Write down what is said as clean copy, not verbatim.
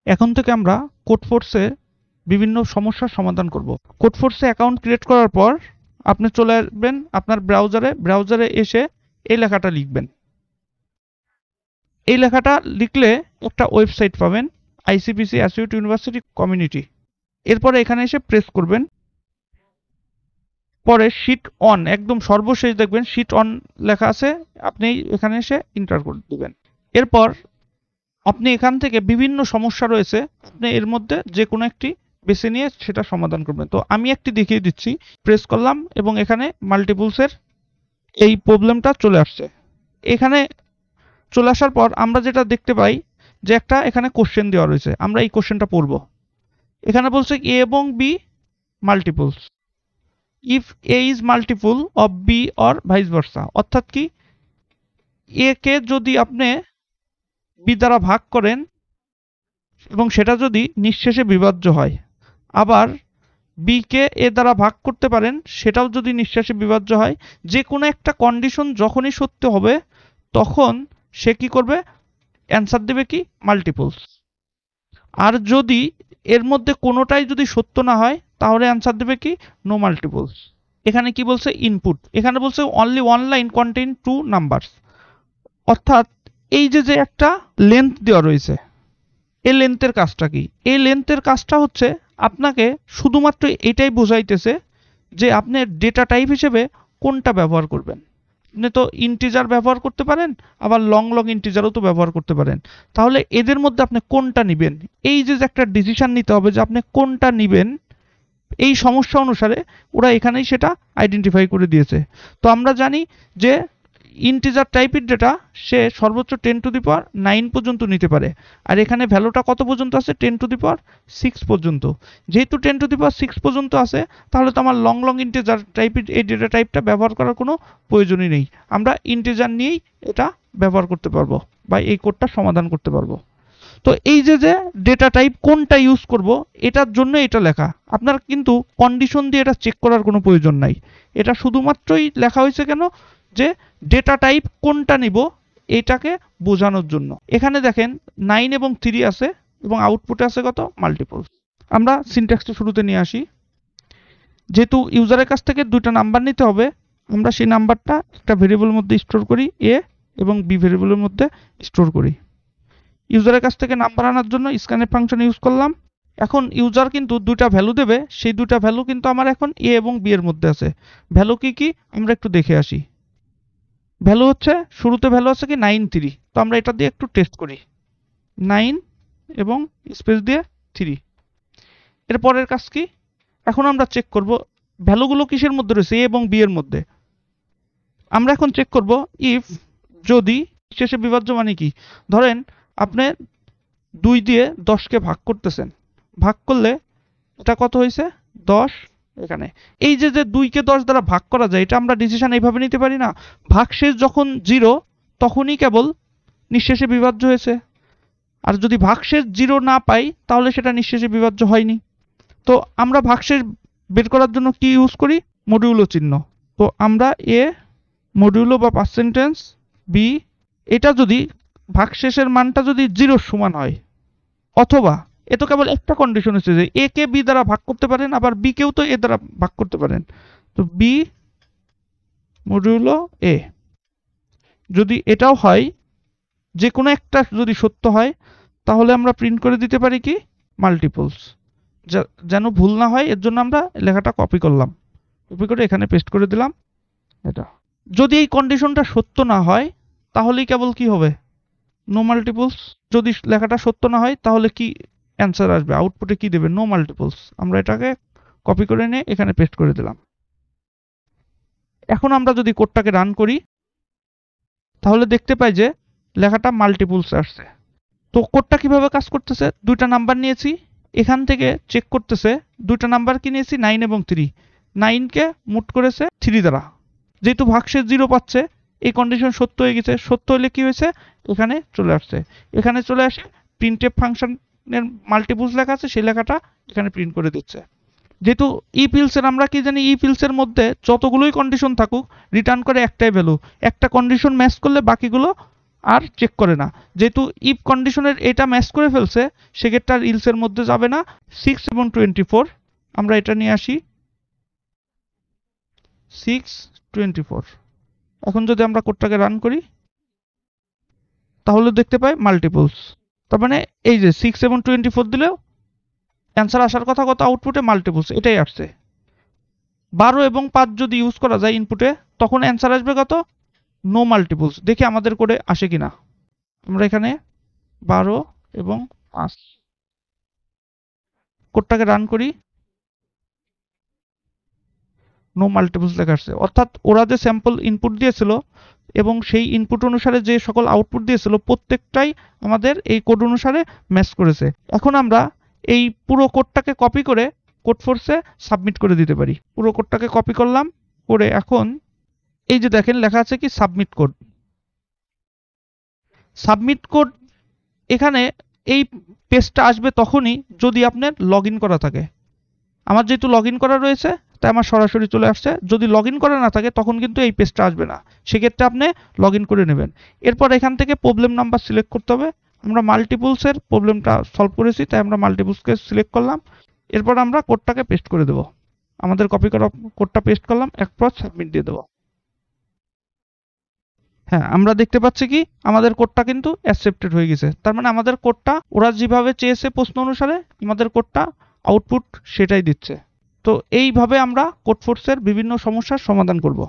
এখন থেকে আমরা কোডফোর্সে বিভিন্ন সমস্যার সমাধান করব। কোডফোর্সে অ্যাকাউন্ট ক্রিয়েট করার পর আপনি চলে আসবেন আপনার ব্রাউজারে এসে এই লেখাটা লিখবেন। এই লেখাটা লিখলে একটা ওয়েবসাইট পাবেন, আইসিপিসি অ্যাসিউট ইউনিভার্সিটি কমিউনিটি। এরপরে এখানে এসে প্রেস করবেন। পরে শিট অন, একদম সর্বশেষ দেখবেন শিট অন লেখা আছে, আপনি এখানে এসে এন্টার করে দেবেন। এরপর আপনি এখান থেকে বিভিন্ন সমস্যা রয়েছে, আপনি এর মধ্যে যে কোনো একটি বেছে নিয়ে সেটা সমাধান করবেন। তো আমি একটি দেখিয়ে দিচ্ছি। প্রেস করলাম এবং এখানে মাল্টিপলসের এই প্রবলেমটা চলে আসছে। এখানে চলে আসার পর আমরা যেটা দেখতে পাই যে একটা এখানে কোশ্চেন দেওয়া রয়েছে, আমরা এই কোশ্চেনটা পড়ব। এখানে বলছে এ এবং B multiples if A is multiple of B or vice versa. অর্থাৎ কি, এ কে যদি আপনি বি দ্বারা ভাগ করেন এবং সেটা যদি নিঃশেষে বিভাজ্য হয়, আবার বি কে এ দ্বারা ভাগ করতে পারেন, সেটাও যদি নিঃশেষে বিভাজ্য হয়, যে কোনো একটা কন্ডিশন যখনই সত্য হবে তখন সে কি করবে, অ্যান্সার দেবে কি মাল্টিপলস। আর যদি এর মধ্যে কোনোটাই যদি সত্য না হয় তাহলে অ্যান্সার দেবে কি নো মাল্টিপলস। এখানে কি বলছে ইনপুট, এখানে বলছে only one line contain two numbers. অর্থাৎ এই যে একটা লেন্থ দেওয়া রয়েছে, এই লেন্থের কাজটা কি, এই লেন্থের কাজটা হচ্ছে আপনাকে শুধুমাত্র এটাই বোঝাইতেছে যে আপনি ডেটা টাইপ হিসেবে কোনটা ব্যবহার করবেন। আপনি তো ইন্টিজার ব্যবহার করতে পারেন, আবার লং ইন্টিজারও তো ব্যবহার করতে পারেন। তাহলে এদের মধ্যে আপনি কোনটা নেবেন, এই যে একটা ডিসিশন নিতে হবে যে আপনি কোনটা নেবেন, এই সমস্যা অনুসারে ওরা এখানেই সেটা আইডেন্টিফাই করে দিয়েছে। তো আমরা জানি যে ইন্টিজার টাইপের ডেটা সে সর্বোচ্চ 10⁹ পর্যন্ত নিতে পারে, আর এখানে ভ্যালুটা কত পর্যন্ত আছে, 10⁶ পর্যন্ত। যেহেতু 10⁶ পর্যন্ত আছে, তাহলে তো আমার লং ইন্টিজার টাইপের এই ডেটা টাইপটা ব্যবহার করার কোনো প্রয়োজনই নেই। আমরা ইন্টিজার নিয়েই এটা ব্যবহার করতে পারবো বা এই কোডটা সমাধান করতে পারবো। তো এই যে ডেটা টাইপ কোনটা ইউজ করব, এটার জন্য এটা লেখা। আপনার কিন্তু কন্ডিশন দিয়ে এটা চেক করার কোনো প্রয়োজন নাই। এটা শুধুমাত্রই লেখা হয়েছে কেন, যে ডেটা টাইপ কোনটা নিব এটাকে বোঝানোর জন্য। এখানে দেখেন 9 এবং 3 আছে এবং আউটপুটে আছে কত, মাল্টিপলস। আমরা সিনট্যাক্সটা শুরুতে নিয়ে আসি। যেহেতু ইউজারের কাছ থেকে দুইটা নাম্বার নিতে হবে, আমরা সেই নাম্বারটা একটা ভেরিয়েবলের মধ্যে স্টোর করি, এ এবং বি ভেরিয়েবলের মধ্যে স্টোর করি। ইউজারের কাছ থেকে নাম্বার আনার জন্য স্ক্যানএফ ফাংশন ইউজ করলাম। এখন ইউজার কিন্তু দুইটা ভ্যালু দেবে, সেই দুইটা ভ্যালু কিন্তু আমার এখন এ এবং বি এর মধ্যে আছে। ভ্যালু কি কি আমরা একটু দেখে আসি। ভ্যালু হচ্ছে, শুরুতে ভ্যালু আছে কি 9 3, তো আমরা এটা দিয়ে একটু টেস্ট করি। 9 এবং স্পেস দিয়ে 3। এর পরের কাজ কি, এখন আমরা চেক করব ভ্যালুগুলো কিসের মধ্যে রয়েছে, এ এবং বি এর মধ্যে। আমরা এখন চেক করব ইফ, যদি শেষে বিভাজ্য মানে কি, ধরেন আপনি 2 দিয়ে 10কে ভাগ করতেছেন, ভাগ করলে এটা কত হয়েছে 10। এখানে এই যে 2কে 10 দ্বারা ভাগ করা যায়, এটা আমরা ডিসিশন এইভাবে নিতে পারি না, ভাগশেষ যখন 0 তখনই কেবল নিঃশেষে বিভাজ্য হয়েছে। আর যদি ভাগশেষ 0 না পাই তাহলে সেটা নিঃশেষে বিভাজ্য হয়নি। তো আমরা ভাগশেষ বের করার জন্য কি ইউজ করি, মডিউলো চিহ্ন। তো আমরা এ মডিউলো বা পার্সেন্টেজ বি, এটা যদি ভাগশেষের মানটা যদি 0 সমান হয়, অথবা এ তো কেবল একটা কন্ডিশন হচ্ছে যে এ কে বি দ্বারা ভাগ করতে পারেন, আবার বি কেও তো এ দ্বারা ভাগ করতে পারেন। তো বি মডিউলো এ, যদি এটাও হয়, যে কোনো একটা যদি সত্য হয়, তাহলে আমরা প্রিন্ট করে দিতে পারি কি মাল্টিপলস। যেন ভুল না হয় এর জন্য আমরা লেখাটা কপি করলাম, কপি করে এখানে পেস্ট করে দিলাম এটা। যদি এই কন্ডিশনটা সত্য না হয় তাহলেই কেবল কি হবে, নো মাল্টিপলস। যদি লেখাটা সত্য না হয় তাহলে কি অ্যান্সার আসবে, আউটপুটে কি দেবে, নো মাল্টিপলস। আমরা এটাকে কপি করে নিয়ে এখানে পেস্ট করে দিলাম। এখন আমরা যদি কোডটাকে রান করি তাহলে দেখতে পাই যে লেখাটা মাল্টিপলস আসছে। তো কোডটা কিভাবে কাজ করতেছে, দুইটা নাম্বার নিয়েছি, এখান থেকে চেক করতেছে দুইটা নাম্বার কি নিয়েছি 9 এবং 3, 9কে মুট করেছে 3 দ্বারা। যেহেতু ভাগশেষ 0 পাচ্ছে, এই কন্ডিশন সত্য হয়ে গেছে। সত্য হলে কি হয়েছে, এখানে চলে আসছে। এখানে চলে আসে প্রিন্টএফ ফাংশনের মাল্টিপলস লেখা আছে, সেই লেখাটা এখানে প্রিন্ট করে দিচ্ছে। যেহেতু ইফ এলসের আমরা কি জানি, ইফ এলসের মধ্যে যতগুলোই কন্ডিশন থাকুক রিটার্ন করে একটাই ভ্যালু, একটা কন্ডিশন ম্যাচ করলে বাকিগুলো আর চেক করে না। যেহেতু ইফ কন্ডিশনের এটা ম্যাচ করে ফেলছে, সেক্ষেত্রে আর ইলসের মধ্যে যাবে না। 6 এবং 24 আমরা এটা নিয়ে আসি। 6 24। এখন যদি আমরা কোডটাকে রান করি তাহলে দেখতে পাই মাল্টিপলস। তার মানে এই যে 6 এবং 24 দিলেও অ্যান্সার আসার কথা কত আউটপুটে, মাল্টিপলস এটাই আসছে। 12 এবং 5 যদি ইউজ করা যায় ইনপুটে, তখন অ্যান্সার আসবে কত, নো মাল্টিপলস। দেখি আমাদের কোডে আসে কিনা। আমরা এখানে 12 এবং 5 কোডটাকে রান করি, নো মাল্টিপলস লেখা আসছে। অর্থাৎ ওরা যে স্যাম্পল ইনপুট দিয়েছিল এবং সেই ইনপুট অনুসারে যে সকল আউটপুট দিয়েছিল প্রত্যেকটাই আমাদের এই কোড অনুসারে ম্যাচ করেছে। এখন আমরা এই পুরো কোডটাকে কপি করে কোডফোর্সে সাবমিট করে দিতে পারি। পুরো কোডটাকে কপি করলাম করে এখন এই যে দেখেন লেখা আছে কি সাবমিট কোড। সাবমিট কোড এখানে এই পেজটা আসবে তখনই যদি আপনার লগ ইন করা থাকে। আমার যেহেতু লগ ইন করা রয়েছে তাই আমার সরাসরি চলে আসছে। যদি লগ ইন করা না থাকে তখন কিন্তু এই পেজটা আসবে না, সেক্ষেত্রে আপনি লগ ইন করে নেবেন। এরপর এখান থেকে প্রবলেম নাম্বার সিলেক্ট করতে হবে। আমরা মাল্টিপলসের প্রবলেমটা সলভ করেছি তাই আমরা মাল্টিপলসকে সিলেক্ট করলাম। এরপর আমরা কোডটাকে পেস্ট করে দেব। আমাদের কপি করা কোডটা পেস্ট করলাম, এরপর সাবমিট দিয়ে দেবো। হ্যাঁ, আমরা দেখতে পাচ্ছি কি আমাদের কোডটা কিন্তু অ্যাকসেপ্টেড হয়ে গেছে। তার মানে আমাদের কোডটা ওরা যেভাবে চেয়েছে প্রশ্ন অনুসারে আমাদের কোডটা আউটপুট সেটাই দিচ্ছে। তো এইভাবে আমরা কোডফোর্সের বিভিন্ন সমস্যার সমাধান করব।